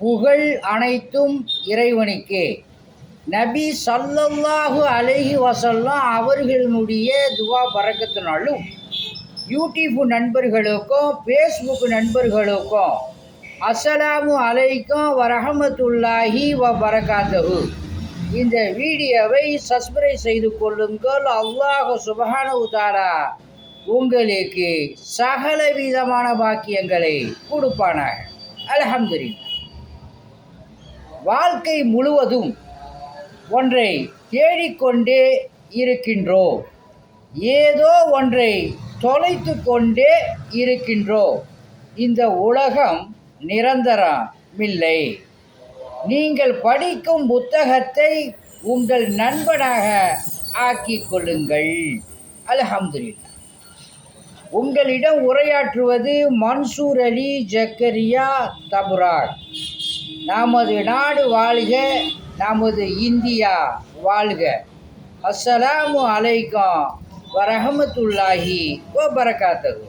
புகழ் அனைத்தும் இறைவனுக்கே. நபி ஸல்லல்லாஹு அலைஹி வஸல்லம் அவர்களினுடைய துவா பரக்கத்தினாலும் யூடியூப் நண்பர்களுக்கும் ஃபேஸ்புக் நண்பர்களுக்கும் அஸ்ஸலாமு அலைக்கும் வரஹமத்துல்லாஹி வபரகாத்துஹு. இந்த வீடியோவை சப்ஸ்கிரைப் செய்து கொள்ளுங்கள். அல்லாஹ் சுப்ஹானஹு வ தஆலா உங்களுக்கு சகல விதமான பாக்கியங்களை கொடுப்பானாக. அல்ஹம்துலில்லாஹ். வாழ்க்கை முழுவதும் ஒன்றை தேடிக்கொண்டே இருக்கின்றோம், ஏதோ ஒன்றை தொலைத்து கொண்டே இருக்கின்றோம். இந்த உலகம் நிரந்தரமில்லை. நீங்கள் படிக்கும் புத்தகத்தை உங்கள் நண்பனாக ஆக்கிக் கொள்ளுங்கள். அல்ஹம்துலில்லாஹ். உங்களிடம் உரையாற்றுவது மன்சூர் அலி ஜக்கரியா தபுராக். நமது நாடு வாழ்க, நமது இந்தியா வாழ்க. அஸ்ஸலாமு அலைக்கும் வரஹமத்துல்லாஹி வபரகாத்துஹு.